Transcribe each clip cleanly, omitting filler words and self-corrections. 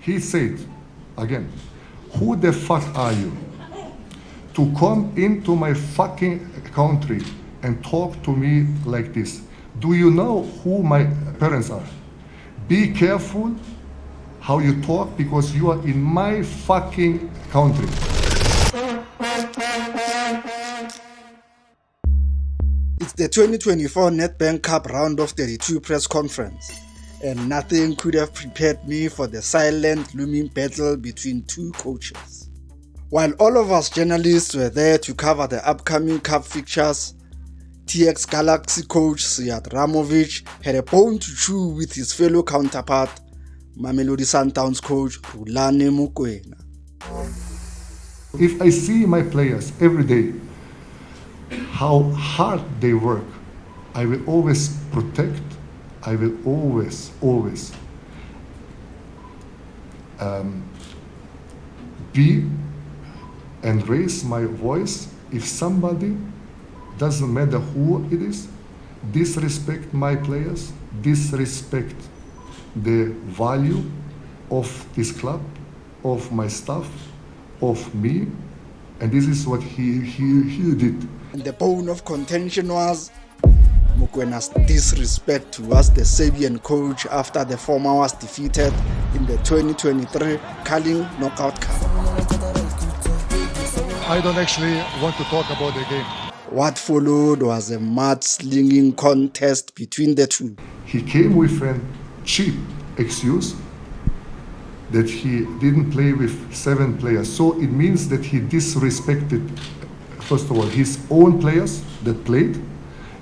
He said, again, who the fuck are you to come into my fucking country and talk to me like this? Do you know who my parents are? Be careful how you talk because you are in my fucking country. It's the 2024 Nedbank Cup Round of 32 press conference, and nothing could have prepared me for the silent, looming battle between two coaches. While all of us journalists were there to cover the upcoming cup fixtures, TX Galaxy coach Ramovic had a bone to chew with his fellow counterpart, Mamelodi Sundowns coach Rhulani Mokoena. If I see my players every day, how hard they work, I will always protect, I will always be and raise my voice if somebody, doesn't matter who it is, disrespect my players, disrespect the value of this club, of my staff, of me, and this is what he did. And the bone of contention was Mokoena's disrespect towards the Serbian coach after the former was defeated in the 2023 Carling Knockout Cup. I don't actually want to talk about the game. What followed was a mudslinging contest between the two. He came with a cheap excuse that he didn't play with 7 players. So it means that he disrespected, first of all, his own players that played.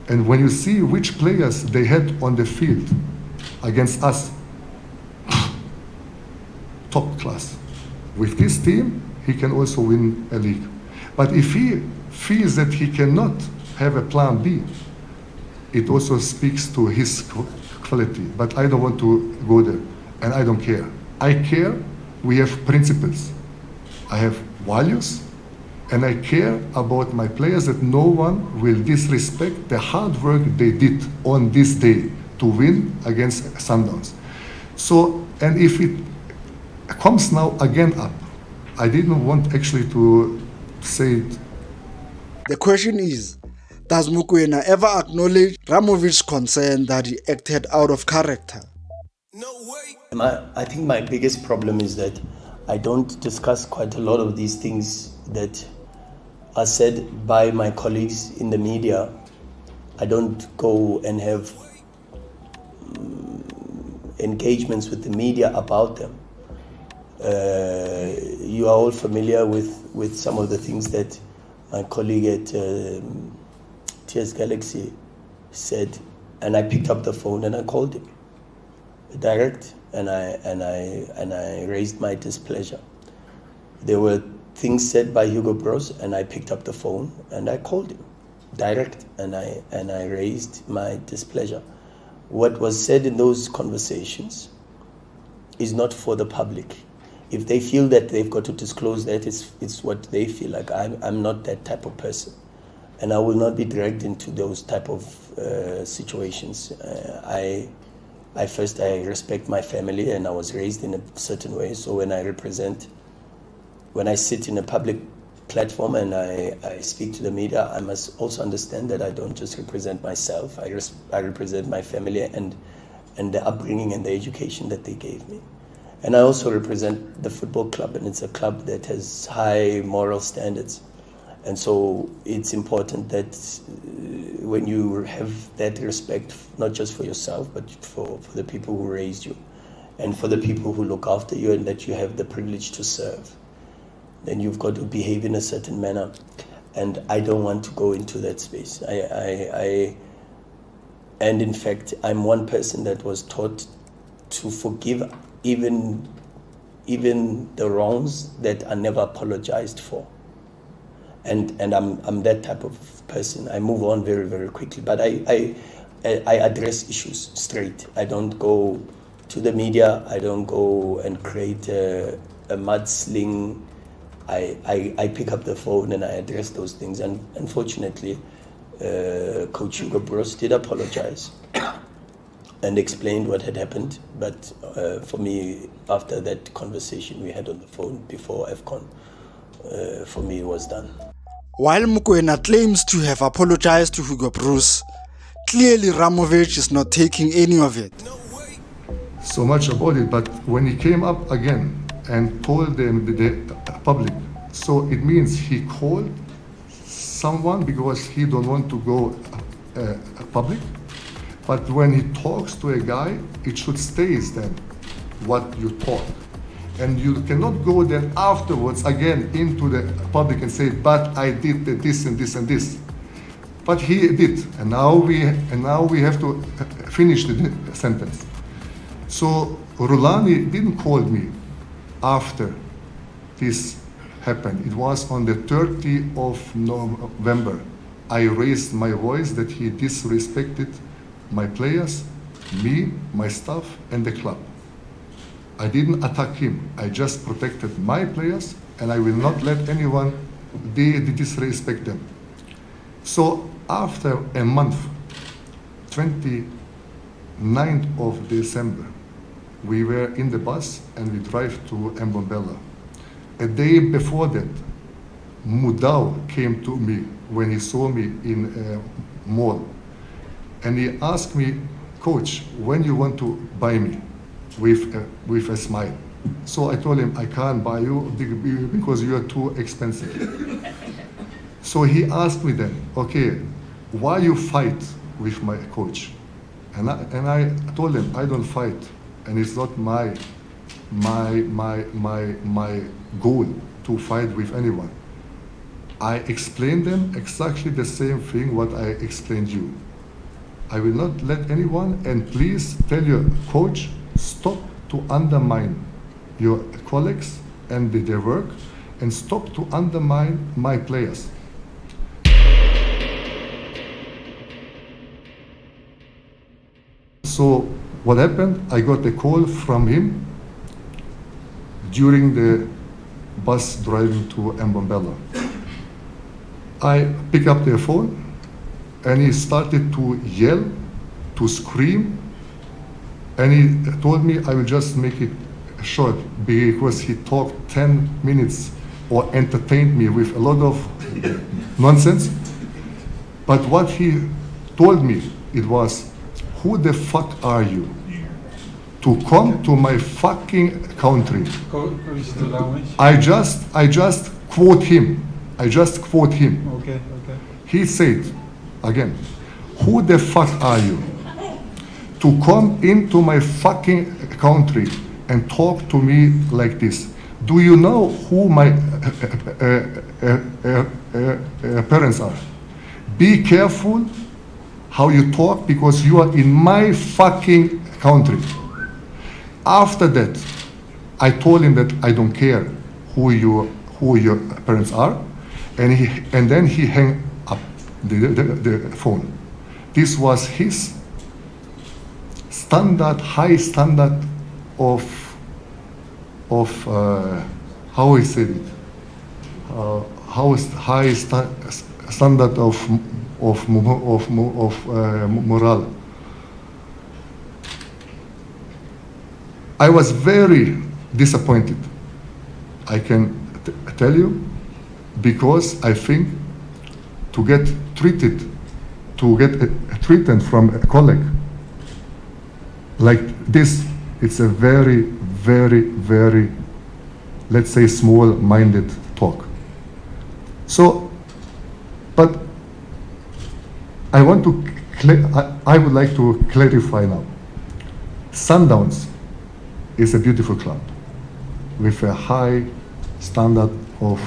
And when you see which players they had on the field against us, top class. With this team, he can also win a league. But if he feels that he cannot have a plan B, it also speaks to his quality. But I don't want to go there, and I don't care. I care, we have principles. I have values, and I care about my players that no one will disrespect the hard work they did on this day to win against Sundowns. So, and if it comes now again up, I didn't want actually to say it. The question is, does Mokoena ever acknowledge Ramovic's concern that he acted out of character? No way. I think my biggest problem is that I don't discuss quite a lot of these things that are said by my colleagues in the media. I don't go and have engagements with the media about them. You are all familiar with some of the things that my colleague at TS Galaxy said, and I picked up the phone and I called him direct, and I raised my displeasure. There were things said by Hugo Bros, and I picked up the phone and I called him direct, and I raised my displeasure. What was said in those conversations is not for the public. If they feel that they've got to disclose that, it's what they feel like. I'm not that type of person, and I will not be dragged into those type of situations. I respect my family, and I was raised in a certain way. So when I sit in a public platform and I speak to the media, I must also understand that I don't just represent myself. I represent my family and the upbringing and the education that they gave me. And I also represent the football club, and it's a club that has high moral standards. And so it's important that when you have that respect, not just for yourself, but for the people who raised you and for the people who look after you, and that you have the privilege to serve, then you've got to behave in a certain manner. And I don't want to go into that space. And in fact, I'm one person that was taught to forgive even the wrongs that are never apologized for. And I'm that type of person. I move on very, very quickly. But I address issues straight. I don't go to the media. I don't go and create a mudsling. I pick up the phone and I address those things. And unfortunately, Coach Hugo Bros did apologize and explained what had happened. But for me, after that conversation we had on the phone before AFCON, for me it was done. While Mokoena claims to have apologized to Hugo Bruce, clearly Ramovic is not taking any of it. So much about it, but when he came up again and told them the public, so it means he called someone because he don't want to go public. But when he talks to a guy, it should stay then what you talk. And you cannot go then afterwards again into the public and say, but I did this and this and this. But he did, and now we have to finish the sentence. So Rhulani didn't call me after this happened. It was on the 30th of November. I raised my voice that he disrespected my players, me, my staff, and the club. I didn't attack him. I just protected my players, and I will not let anyone disrespect them. So after a month, 29th of December, we were in the bus and we drive to Mbombela. A day before that, Mudau came to me when he saw me in a mall. And he asked me, Coach, when you want to buy me? With a smile. So I told him, I can't buy you because you are too expensive. So he asked me then, okay, why you fight with my coach? And I told him, I don't fight, and it's not my goal to fight with anyone. I explained them exactly the same thing what I explained you. I will not let anyone, and please tell your coach, stop to undermine your colleagues and their work, and stop to undermine my players. So what happened, I got a call from him during the bus driving to Mbombela. I picked up the phone and he started to yell, to scream, and he told me I will just make it short because he talked 10 minutes or entertained me with a lot of nonsense. But what he told me, it was, who the fuck are you to come to my fucking country? I just quote him. Okay. He said, again, who the fuck are you to come into my fucking country and talk to me like this? Do you know who my parents are? Be careful how you talk because you are in my fucking country. After that, I told him that I don't care who your parents are, and then he hung up the phone. This was his high standard of how he said it, how is high standard of morale. I was very disappointed, I can tell you, because I think to get a treatment from a colleague like this, it's a very, very, very, let's say, small-minded talk. So, but I would like to clarify now. Sundowns is a beautiful club with a high standard of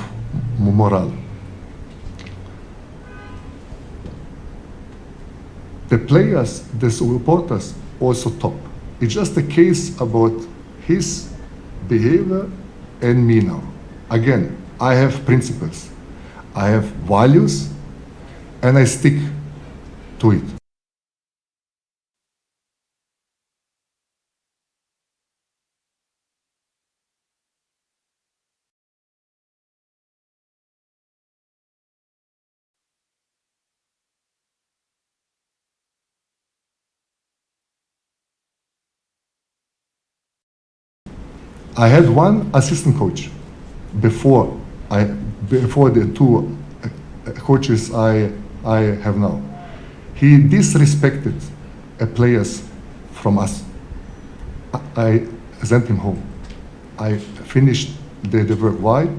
morale. The players, the supporters, also top. It's just a case about his behavior and me now. Again, I have principles, I have values, and I stick to it. I had one assistant coach before the two coaches I have now. He disrespected players from us. I sent him home. I finished the work. Why?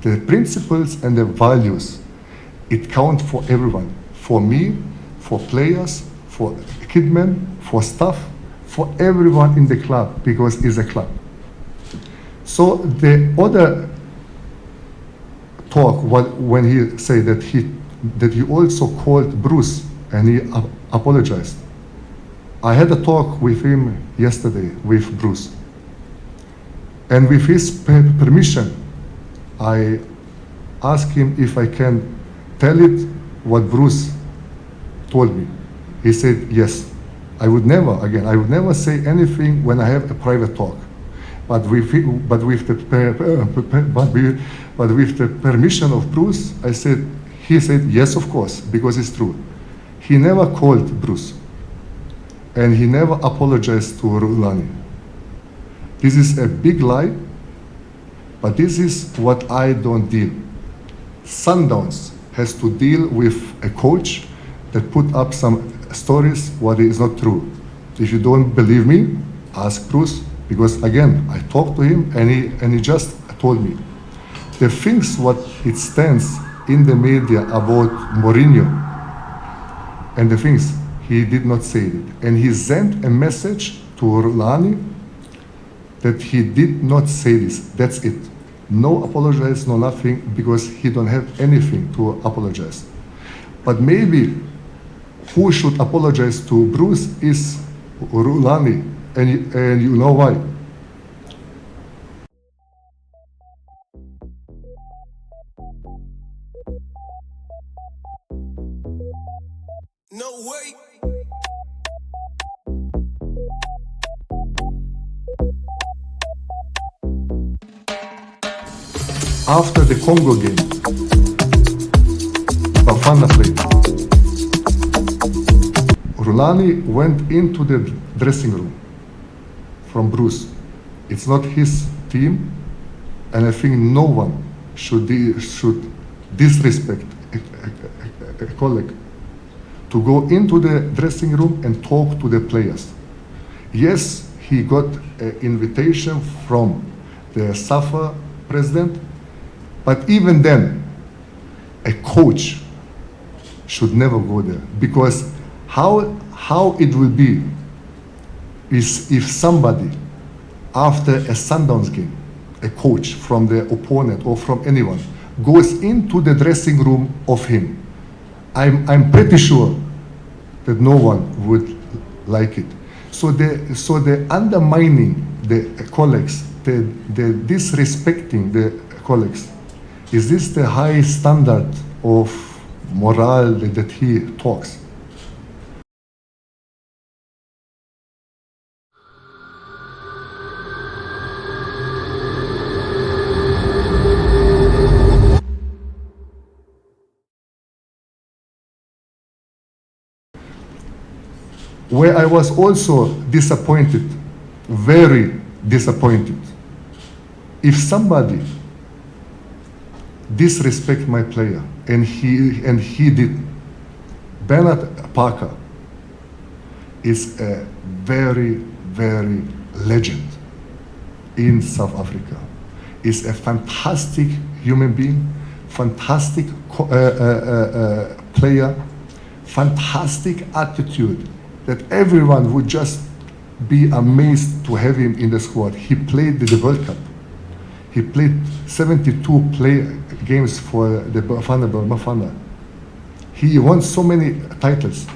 The principles and the values, it count for everyone. For me, for players, for kidmen, for staff, for everyone in the club, because it's a club. So the other talk, when he said that he also called Bruce and he apologized. I had a talk with him yesterday, with Bruce. And with his permission, I asked him if I can tell it what Bruce told me. He said yes. I would never say anything when I have a private talk. But with the permission of Bruce, he said yes, of course, because it's true. He never called Bruce, and he never apologized to Rhulani. This is a big lie, but this is what I don't deal. Sundowns has to deal with a coach that put up some stories what is not true. If you don't believe me, ask Bruce, because again, I talked to him and he just told me. The things what it stands in the media about Mourinho and the things, he did not say it. And he sent a message to Rhulani that he did not say this. That's it. No apologize, no nothing, because he don't have anything to apologize. But maybe who should apologize to Bruce is Rhulani, and you know why. No way. After the Congo game, Bafana played. Rhulani went into the dressing room from Bruce. It's not his team, and I think no one should disrespect a colleague to go into the dressing room and talk to the players. Yes, he got an invitation from the SAFA president, but even then, a coach should never go there, because how it will be is if somebody, after a Sundowns game, a coach from the opponent or from anyone, goes into the dressing room of him. I'm pretty sure that no one would like it. So the undermining the colleagues, the disrespecting the colleagues, is this the high standard of morale that he talks? Where I was also disappointed, very disappointed. If somebody disrespect my player, and he did, Bernard Parker is a very, very legend in South Africa. Is a fantastic human being, fantastic player, fantastic attitude, that everyone would just be amazed to have him in the squad. He played the World Cup. He played 72 games for the Bafana. He won so many titles.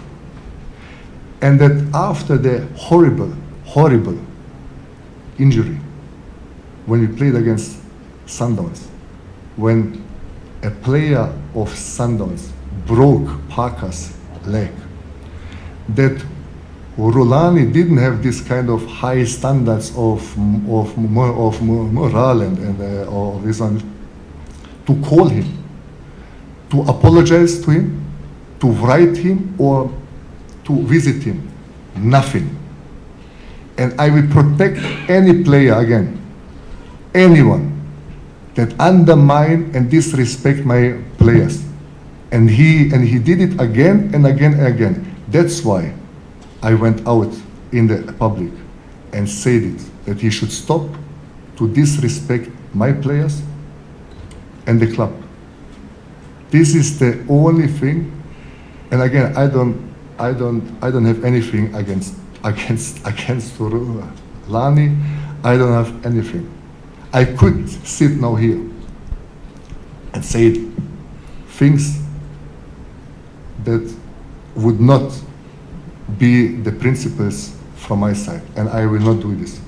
And that after the horrible, horrible injury, when we played against Sundowns, when a player of Sundowns broke Parker's leg, that Rhulani didn't have this kind of high standards of morale and of this one, to call him, to apologize to him, to write him, or to visit him. Nothing. And I will protect any player again. anyone that undermine and disrespect my players. And he did it again and again and again. That's why I went out in the public and said it, that he should stop to disrespect my players and the club. This is the only thing. And again, I don't have anything against Rhulani. I don't have anything. I could sit now here and say things that would not be the principles from my side, and I will not do this.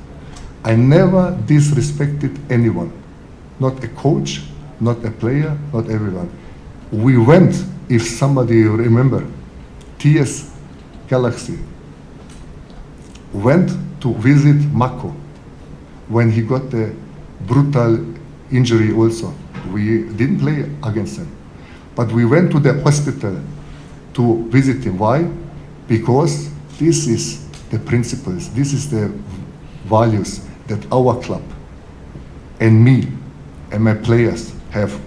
I never disrespected anyone, not a coach, not a player, not everyone. We went, if somebody remember, TS Galaxy went to visit Mako when he got the brutal injury also. We didn't play against him, but we went to the hospital to visit him. Why? Because this is the principles, this is the values that our club and me and my players have.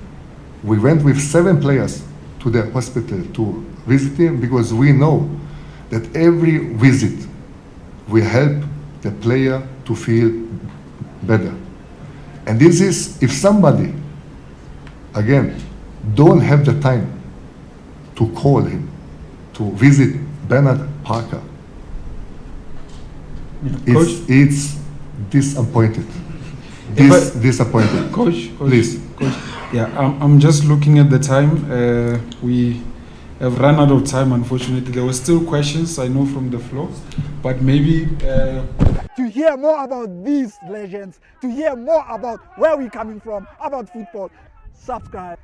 We went with 7 players to the hospital to visit him because we know that every visit will help the player to feel better. And this is, if somebody, again, don't have the time to call him, to visit Bernard Parker, it's disappointed. Disappointed. Coach, please. Coach, yeah, I'm just looking at the time. We have run out of time, unfortunately. There were still questions, I know, from the floor, but maybe... To hear more about these legends, to hear more about where we're coming from, about football, subscribe,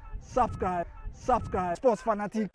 Sports Fanatic.